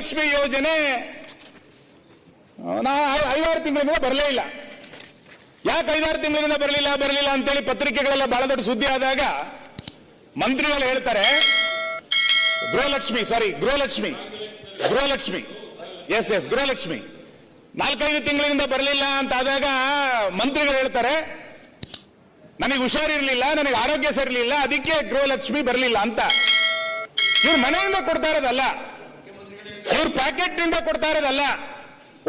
ಗೃಹಲಕ್ಷ್ಮಿ ಯೋಜನೆ 5-6 ತಿಂಗಳಿಂದ ಬರಲೇ ಇಲ್ಲ. ಯಾಕೆ 5-6 ತಿಂಗಳಿಂದ ಬರಲಿಲ್ಲ ಅಂತೇಳಿ ಪತ್ರಿಕೆಗಳೆಲ್ಲ ಬಹಳ ದೊಡ್ಡ ಸುದ್ದಿ ಆದಾಗ ಮಂತ್ರಿಗಳು ಹೇಳ್ತಾರೆ ಗೃಹಲಕ್ಷ್ಮಿ ಎಸ್ 4-5 ತಿಂಗಳಿಂದ ಬರಲಿಲ್ಲ ಅಂತ ಆದಾಗ ಮಂತ್ರಿಗಳು ಹೇಳ್ತಾರೆ ನನಗೆ ಹುಷಾರಿರ್ಲಿಲ್ಲ, ನನಗೆ ಆರೋಗ್ಯ ಸರಿಲಿಲ್ಲ, ಅದಕ್ಕೆ ಗೃಹಲಕ್ಷ್ಮಿ ಬರಲಿಲ್ಲ ಅಂತ. ಇವ್ರು ಮನೆಯಿಂದ ಕೊಡ್ತಾ ಇರೋದಲ್ಲ, ಇವ್ರು ಪ್ಯಾಕೆಟ್ ನಿಂದ ಕೊಡ್ತಾ ಇರೋದಲ್ಲ.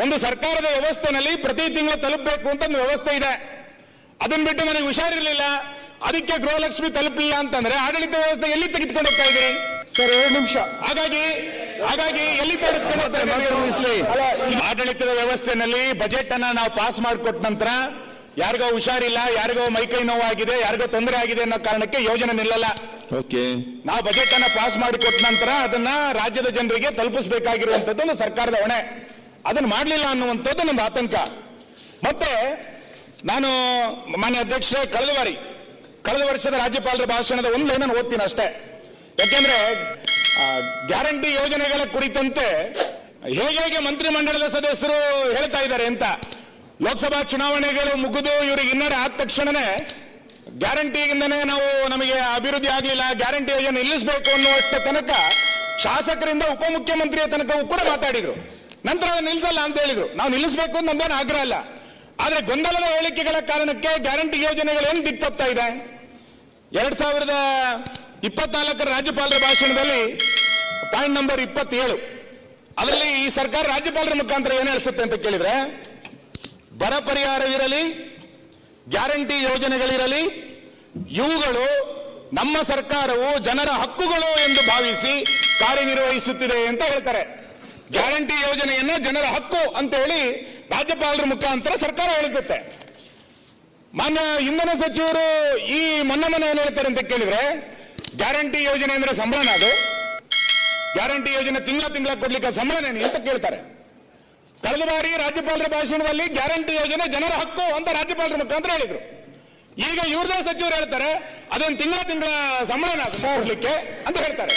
ಒಂದು ಸರ್ಕಾರದ ವ್ಯವಸ್ಥೆನಲ್ಲಿ ಪ್ರತಿ ತಿಂಗಳು ತಲುಪಬೇಕು ಅಂತ ಒಂದು ವ್ಯವಸ್ಥೆ ಇದೆ. ಅದನ್ನ ಬಿಟ್ಟು ನನಗೆ ಹುಷಾರಿರ್ಲಿಲ್ಲ ಅದಕ್ಕೆ ಗೃಹಲಕ್ಷ್ಮಿ ತಲುಪಲಿಲ್ಲ ಅಂತಂದ್ರೆ ಆಡಳಿತ ವ್ಯವಸ್ಥೆ ಎಲ್ಲಿ ತೆಗೆದುಕೊಂಡು ಹೋಗ್ತಾ ಇದ್ದೀರಿ ಸರ್? 2 ನಿಮಿಷ. ಹಾಗಾಗಿ ಎಲ್ಲಿ ತೆಗೆದುಕೊಂಡು ಹೋಗ್ತಾ ಇದ್ದೀರಿ? ಆಡಳಿತದ ವ್ಯವಸ್ಥೆನಲ್ಲಿ ಬಜೆಟ್ ಅನ್ನ ನಾವು ಪಾಸ್ ಮಾಡಿಕೊಟ್ಟ ನಂತರ ಯಾರಿಗೋ ಹುಷಾರಿಲ್ಲ, ಯಾರಿಗೋ ಮೈಕೈ ನೋವಾಗಿದೆ, ಯಾರಿಗೋ ತೊಂದರೆ ಆಗಿದೆ ಅನ್ನೋ ಕಾರಣಕ್ಕೆ ಯೋಜನೆ ನಿಲ್ಲಲ್ಲ. ನಾವು ಬಜೆಟ್ ಅನ್ನ ಪಾಸ್ ಮಾಡಿಕೊಟ್ಟ ನಂತರ ಅದನ್ನ ರಾಜ್ಯದ ಜನರಿಗೆ ತಲುಪಿಸಬೇಕಾಗಿರುವಂತದ್ದು ಒಂದು ಸರ್ಕಾರದ ಹೊಣೆ. ಅದನ್ನ ಮಾಡಲಿಲ್ಲ ಅನ್ನುವಂಥದ್ದು ನಮ್ಮ ಆತಂಕ. ಮತ್ತೆ ನಾನು ಮಾನ್ಯ ಅಧ್ಯಕ್ಷರೇ, ಕಳೆದ ವರ್ಷದ ರಾಜ್ಯಪಾಲರ ಭಾಷಣದ ಒಂದು ಲೈನನ್ನು ಓದ್ತೀನಿ ಅಷ್ಟೇ. ಯಾಕೆಂದ್ರೆ ಗ್ಯಾರಂಟಿ ಯೋಜನೆಗಳ ಕುರಿತಂತೆ ಹೇಗೆ ಮಂತ್ರಿಮಂಡಲದ ಸದಸ್ಯರು ಹೇಳ್ತಾ ಇದ್ದಾರೆ ಅಂತ. ಲೋಕಸಭಾ ಚುನಾವಣೆಗಳು ಮುಗಿದು ಇವರಿಗೆ ಹಿನ್ನಡೆ ಆದ ತಕ್ಷಣನೇ ಗ್ಯಾರಂಟಿಯಿಂದನೇ ನಮಗೆ ಅಭಿವೃದ್ಧಿ ಆಗಲಿಲ್ಲ, ಗ್ಯಾರಂಟಿ ಯೋಜನೆ ನಿಲ್ಲಿಸಬೇಕು ಅನ್ನುವಷ್ಟು ತನಕ ಶಾಸಕರಿಂದ ಉಪಮುಖ್ಯಮಂತ್ರಿಯ ತನಕವೂ ಕೂಡ ಮಾತಾಡಿದ್ರು. ನಂತರ ಅದನ್ನು ನಿಲ್ಲಿಸಲ್ಲ ಅಂತ ಹೇಳಿದ್ರು. ನಾವು ನಿಲ್ಲಿಸಬೇಕು ಅಂತ ನಮ್ದೇನು ಆಗ್ರಹ ಇಲ್ಲ. ಆದ್ರೆ ಗೊಂದಲದ ಹೇಳಿಕೆಗಳ ಕಾರಣಕ್ಕೆ ಗ್ಯಾರಂಟಿ ಯೋಜನೆಗಳು ಏನು ದಿಕ್ಕು ತಪ್ತಾ ಇದೆ. 2024 ರಾಜ್ಯಪಾಲರ ಭಾಷಣದಲ್ಲಿ ಪಾಯಿಂಟ್ ನಂಬರ್ 27 ಅದರಲ್ಲಿ ಈ ಸರ್ಕಾರ ರಾಜ್ಯಪಾಲರ ಮುಖಾಂತರ ಏನ್ ಹೇಳಿಸುತ್ತೆ ಅಂತ ಕೇಳಿದ್ರೆ, ಬರ ಪರಿಹಾರವಿರಲಿ, ಗ್ಯಾರಂಟಿ ಯೋಜನೆಗಳಿರಲಿ, ಇವುಗಳು ನಮ್ಮ ಸರ್ಕಾರವು ಜನರ ಹಕ್ಕುಗಳು ಎಂದು ಭಾವಿಸಿ ಕಾರ್ಯನಿರ್ವಹಿಸುತ್ತಿದೆ ಅಂತ ಹೇಳ್ತಾರೆ. ಗ್ಯಾರಂಟಿ ಯೋಜನೆಯನ್ನ ಜನರ ಹಕ್ಕು ಅಂತ ಹೇಳಿ ರಾಜ್ಯಪಾಲರ ಮುಖಾಂತರ ಸರ್ಕಾರ ಹೇಳಿಸುತ್ತೆ. ಮಾನ್ಯ ಇಂಧನ ಸಚಿವರು ಈ ಮೊನ್ನೆ ಏನ್ ಹೇಳ್ತಾರೆ ಅಂತ ಕೇಳಿದ್ರೆ, ಗ್ಯಾರಂಟಿ ಯೋಜನೆ ಅಂದ್ರೆ ಸಂಬಳನ, ಅದು ಗ್ಯಾರಂಟಿ ಯೋಜನೆ ತಿಂಗಳ ಕೊಡ್ಲಿಕ್ಕೆ ಸಂಬಳನೇನಿ ಅಂತ ಕೇಳ್ತಾರೆ. ಕಳೆದ ಬಾರಿ ರಾಜ್ಯಪಾಲರ ಭಾಷಣದಲ್ಲಿ ಗ್ಯಾರಂಟಿ ಯೋಜನೆ ಜನರ ಹಕ್ಕು ಅಂತ ರಾಜ್ಯಪಾಲರ ಮುಖಾಂತರ ಹೇಳಿದ್ರು. ಈಗ ಇವ್ರದೇ ಸಚಿವರು ಹೇಳ್ತಾರೆ ಅದೇನು ತಿಂಗಳ ಸಂಬಳನ ಕೊಡ್ಲಿಕ್ಕೆ ಅಂತ ಹೇಳ್ತಾರೆ.